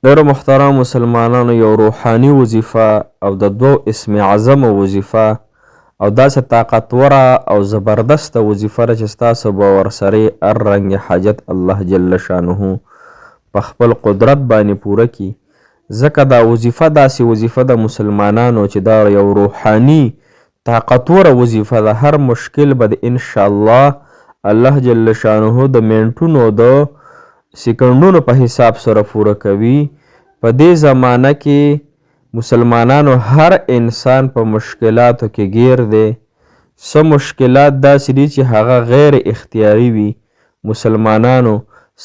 ډیرو محترم مسلمانانو، یو روحاني وظیفه او د دوو اسم اعظمو وظیفه او داسې طاقتوره او زبردسته وظیفه ده چې ستاسو به ورسره هر رنګ حاجت الله جل شانه په خپل قدرت باندې پوره کړي. ځکه دا وظیفه داسې وظیفه د مسلمانانو چې دا یو روحاني طاقتوره وظیفه ده. هر مشکل به د انشاءالله الله جل شانه د منټونو د سکندونو په حساب سره پوره کوي. په دې زمانه کې مسلمانانو هر انسان په مشکلاتو کې گیر دی. څه مشکلات داسې دي چې هغه غیر اختیاري وي. مسلمانانو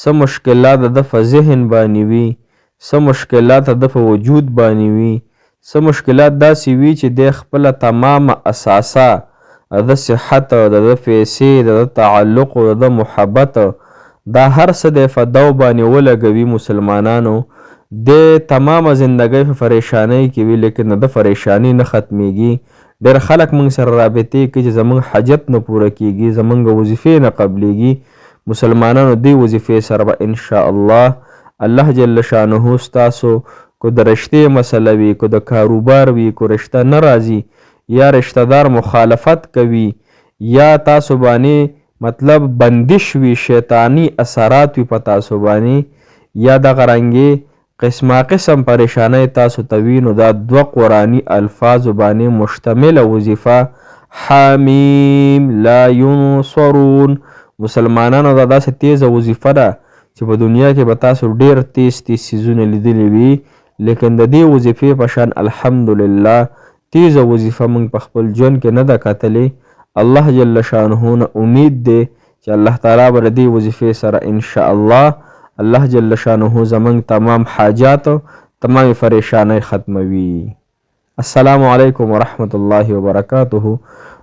څه مشکلات د په ذهن باندې وي، څه مشکلات د په وجود باندې وي، څه مشکلات داسې وي چې د خپل تمام اساسه د صحت، د پیسې، د تعلق، د محبت، دا هر څه د فدو باندې ولګوي. مسلمانانو د تمامه زندګۍ په پریشانۍ کې وي، لیکن د پریشانی نه ختمیږي. ډېر خلک موږ سره رابطې کوي چې زموږ حاجت نه پوره کیږي، زموږ وظیفې نه قبلیږي. مسلمانانو دې وظیفې سره به انشاءالله الله جل شانه ستاسو کو د رشتې مسله وي، کو د کاروبار وي، کو رشته نه راځي یا رشته دار مخالفت کوي یا تاسو باندې مطلب بندش وي، شیطانی اثرات وي په تاسو باندې یا دغه رنګې قسمه قسم پریشانی تاسو ته وي، نو دا دوه قرآني الفاظو باندې مشتمله وظیفه حمیم لا ینصرون. مسلمانانو دا داسې تیزه وظیفه ده چې په دنیا کې به تاسو ډیر تیز څیزونه لیدلی وي، لیکن د دې وظیفې په شان الحمدلله تیزه وظیفه موږ په خپل ژوند کې نه ده کتلې. الله جل شانه نه امید دی چې الله تعالی به د دې وظیفې سره انشاءالله الله جل شانه زموږ تمام حاجات، تمام پریشانی ختموي. السلام علیکم ورحمت الله وبرکاته.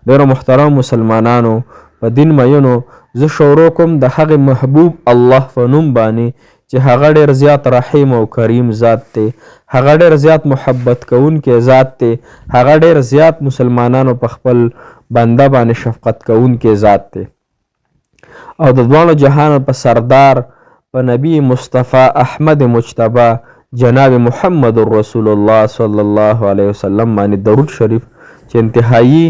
ډیرو محترم مسلمانانو، په دین مینو زه شروع کوم د هغې محبوب الله په نوم باندې چې هغه ډیر زیات رحیم او کریم ذات دی، هغه ډیر زیات محبت کوونکی ذات دی، هغه ډیر زیات مسلمانانو په خپل بنده باندې شفقت کوونکی ذات دی او د دوانو جهانو په سردار په نبی مصطفی احمد مجتبی جناب محمد رسول الله صلی الله علیه وسلم باندې درود شریف چې انتهایی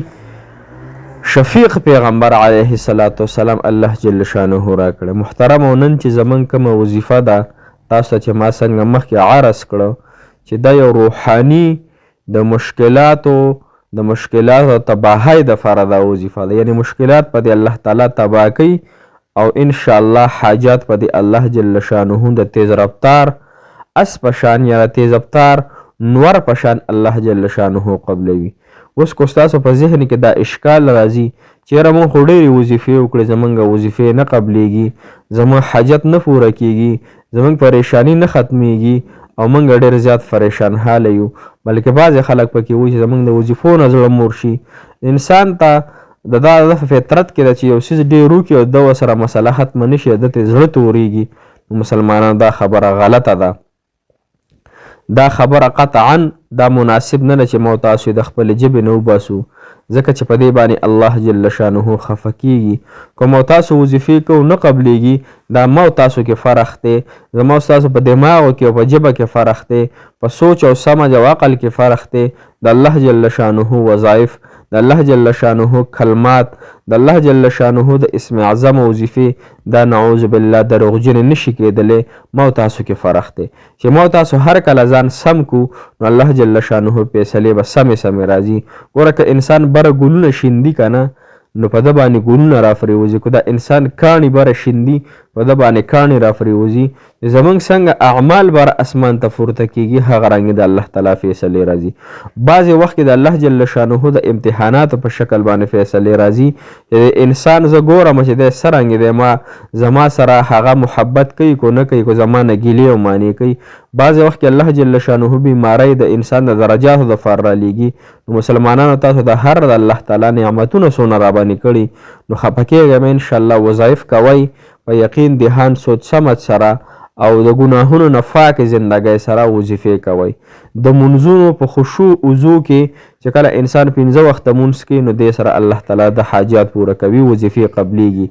شفیق پیغمبر علیه السلام الله جل شانه را کړه. محترم او نن چې زمون کومه وظیفه ده تاسو چې ما څنګه مخکې عرض کړو چې دا یو روحاني د مشکلاتو تباهی د فاره دا وظیفه ده، یعنی مشکلات په دې الله تعالی تباه کوي او انشاءالله حاجات په دې الله جل شانه د تیز رفتار اس پشان یا تیز رفتار نور پشان الله جل شانه قبلوي. اوس کو ستاسو په ذهن کې دا اشکال راځي چیرې مونږ خو ډېرې وظیفې وکړې، زمونږ وظیفې نه قبلیږي، زمونږ حاجت نه پوره کیږي، زمونږ پریشانی نه ختمیږي او مونږ ډېر زیات پریشان حاله یو. بلکې بعضې خلک پکې وایي چې زمونږ د وظیفو نه زړه مور شي. انسان ته د دا فطرت کې ده چې یو څیز ډېر وکړي او د ورسره مسله ختمه نه شي، د ته زړه تورېږي. مسلمانانو دا خبره غلطه ده، دا خبره قطعا دا مناسب نه ده چې مو تاسو د خپل جبې نه وباسو، ځکه چې په دې باندې الله جل شانه خفه کیږي. که مو تاسو وظیفې کوو نه قبلیږي، دا مو تاسو کې فرق دی، زما ستاسو په دماغو کې او په ژبه کې فرق دی، په سوچ او سمج او عقل کې فرق دی. د الله جل شانه وظایف، د الله جل شانه کلمات، د الله جل شانه د اسم اعظم وظیفې دا نعوذ بالله دروغجن نشي کېدلی. مو تاسو کې فرق دی چې مو تاسو هر کله ځان سم کو نو الله جل شانه فیصلې به سمې راځي. ګوره که انسان بره ګلونه شیندي که نه نو په ده باندې ګلونه راپرېوځي، که دا انسان کاڼي بره شیندي په ده باندې کاڼي راپرېوځي. زمونږ څنګه اعمال بره اسمان ته پورته کېږي هغه رنګې د الله تعالی فیصلې راځي. بعضې وخت کې د الله جل شانه د امتحاناتو په شکل باندې فیصلې راځي چې انسان زه ګورم چې دی څه رنګې دی، زما سره هغه محبت کوي کو نه کوي، کو زما نه ګیلې او مانې کوي. بعضې وخت کې الله جل شانه بیماری د انسان د درجاتو دپاره رالیږي. نو مسلمانانو تاسو د هر د الله تعالی نعمتونه څونه راباندې کړي نو خفه کېږئ مه. انشاءالله وظایف کوئ په یقین دهان سوچ سمج سره او د ګناهونو نه پاکې زندګۍ سره وظیفې کوئ. د منځونو په خشوع وضو کې چې کله انسان 5 وخته مونځ کوي نو دې سره الله تعالی د حاجات پوره کوي، وظیفې قبلیږي.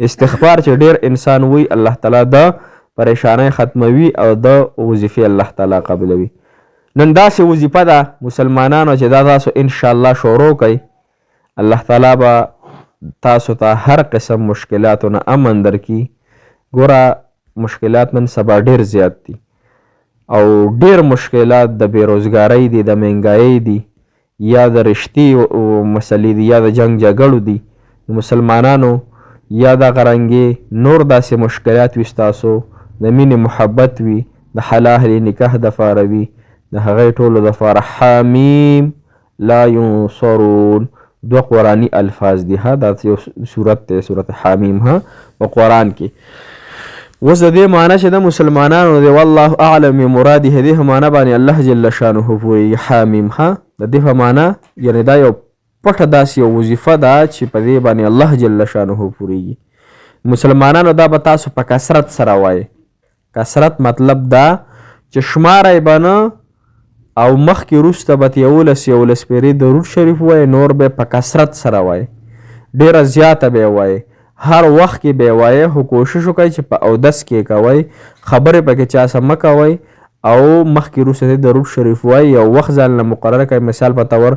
استغفار چې ډېر انسان وایي الله تعالی د پریشانۍ ختموي او د وظیفې الله تعالی قبلوي. نن داسې وظیفه ده مسلمانانو چې دا تاسو انشاءالله شروع کوئ، الله تعالی به تاسو ته هر قسم مشکلاتو نه امن درکړي. ګوره مشکلات نن سبا ډېر زیات دي او ډېر مشکلات د بېروزګارۍ دي، د مهنګایۍ دي، یا د رشتې مسلې دي، یا د جنګ جګړو دي. مسلمانانو یا دغه رنګې نور داسې مشکلات وي ستاسو، د مینې محبت وي، د حلال نکاح دپاره وي، د هغې ټولو دپاره حمیم لا ینصرون دوه قرآني الفاظ دي. ها دا یو صورت دی، صورت حمیم ها په قرآن کې. اوس د دې معنی چې د مسلمانانو دی والله اعلم مراد یې دې معنی باندې الله جل شانه پوهېږي. حمیم ها د دې په معنی یعنې دا یو پټه داسې یو وظیفه ده چې په دې باندې الله جل شانه پوهېږي. مسلمانانو دا به تاسو په کثرت سره وایي. کثرت مطلب دا چې شماری به نه او مخکې وروسته به 11 پیرې درود شریف وایي، نور به په کثرت سره وایي، ډېره زیاته به یې وایي، هر وخت کې به یې وایي. خو کوشش وکړئ چې په اودس کې کوئ، خبرې پکې چا سره مه کوئ او مخکې وروسته درود شریف وایي. یو وخت ځان له مقرره کړئ، مثال په طور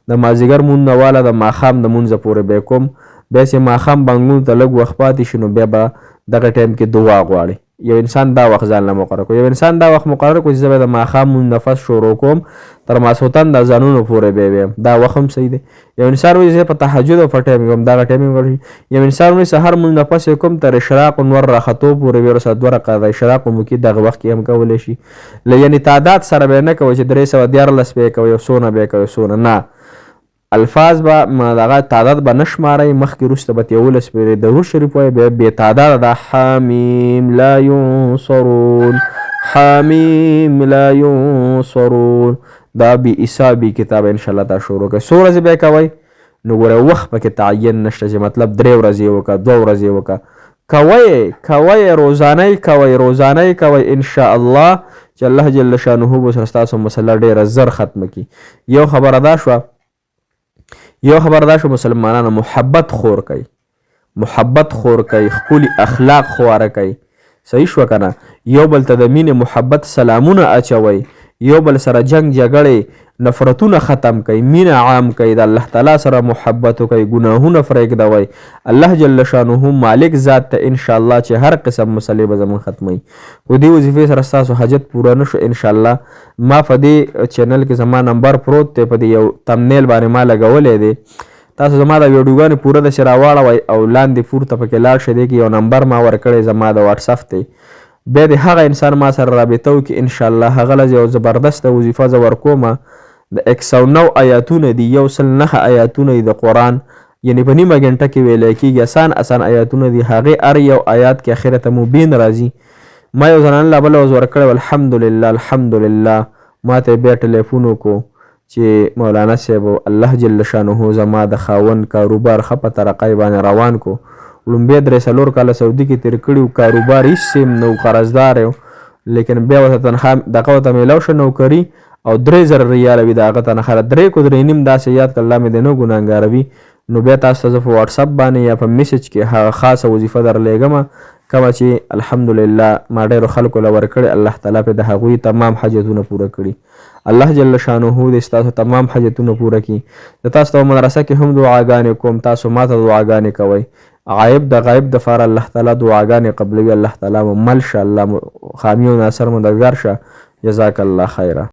د مازدیګر مونځ نه واله د ماښام د مونځه پورې به یې کوم. بیا چې ماښام بانګونو ته لږ وخت پاتې شي نو بیا به دغه ټایم کې دعا غواړي. یو انسان دا وخت ځان له مقرره کړي، یو انسان دا وخت مقرره کړي چې زه به د ماښام مونځ نفس شروع کوم تر ماسخوتن د اذانونو پورې به ویم، دا وخت هم صحیح دی. یو انسان وایي زه په تهجد او په ټایم کوم، دغه ټایم یې. یو انسان وایي سهار مونځ نه پس کوم تر اشراق نور راختو پورې وي، وروسته 2 رکعته اشراق مو کې دغه وخت کې هم کولی شي. یعنې تعداد سره به نه کوئ چې 314 به یې کوئ او څونه به یې کوئ څونه نه. الفاظ به دغه تعداد به نه شمارئ، مخکې وروسته به 11 پیرې درود شریف وایي، بیا بې تعداده ده حمیم لا ینصرون حمیم لا ینصرون. دا بې حسابي کتاب انشاءالله تا شروع کوئ. څو ورځې به یې کوئ نو ګوره وخت پکې تعین نشته چې مطلب 3 ورځې وکړه 2 ورځې وکړه. کوئ روزانه روزانه کوئ انشاءالله چې الله جل شانه به سره ستاسو مسله ډېره زر ختمه کړي. یو خبره دا شوه مسلمانانو محبت خور کوي، محبت خور کوي، ښکلي اخلاق خواره کوي. صحیح شوه که نه؟ یو بل ته د مینې محبت سلامونه اچوئ، یو بل سره جنګ جګړې نفرتونه ختم کوي، مینه عام کوي، د الله تعالی سره محبت وکوئ، ګناهونه پرېږدوئ. الله جل شانه مالک ذات ته انشاءالله چې هر قسم مسلې به زموږ ختموي. خو دې وظیفې سره ستاسو حاجت پوره نه شو انشاءالله. ما په دې چینل کې زما نمبر پروت دی، په دې یو تمنیل باندې ما لګولی دی. تاسو زما د ویډیوګانې پوره داسې راواړوئ او لاندې پورته پکې لاړ شئ، دې کې یو نمبر ما ورکړی زما د واټساپ دی. بیا د هغه انسان ما سره رابطه وکړي انشاءالله. هغه له یو زبردسته وظیفه زه ورکومه، د 109 آیاتونه دي، 109 آیاتونه دي د قرآن، یعنې په نیمه ګنټه کې ویلی کېږي. اسان آیاتونه دي، هغې هر یو آیات کې اخره ته مبین راځي. ما یو زنانه لا بله وز ورکړی الحمدلله. ما ته بیا ټلیفون وکړو چې مولانا صاحب الله جل شانه زما د خاوند کاروبار ښه په ترقۍ باندې روان کو. لومبیا 3-4 کاله سعودي کې تېر کړي و، کاروبار هېڅ نو، قرضدار یو، لیکن بیا ورته تنخوا دغه ورته میلاو شه نوکري او 3000 ریاله وي د هغه تنخوا، 3 کو 3.5 داسې یاد کړه، الله مې دې نه ګناهګاروي. نو بیا تاسو ته زه په واټساپ باندې یا په میسج کې هغه خاصه وظیفه درلیږم کومه چې الحمدلله ما ډېرو خلکو له ورکړې. الله تعالی پې د هغوی تمام حاجتونه پوره کړي. الله جل شانه دې ستاسو تمام حاجتونه پوره کړي. د تاسو ته مدرسه کې هم دعاګانې کوم، تاسو ما ته دعاګانې کوئ. غایب دپاره الله تعالی دعاګانې قبلوي. الله تعالی مو مل شه، الله خامی و ناصر مددګار شه. جزاک الله خیره.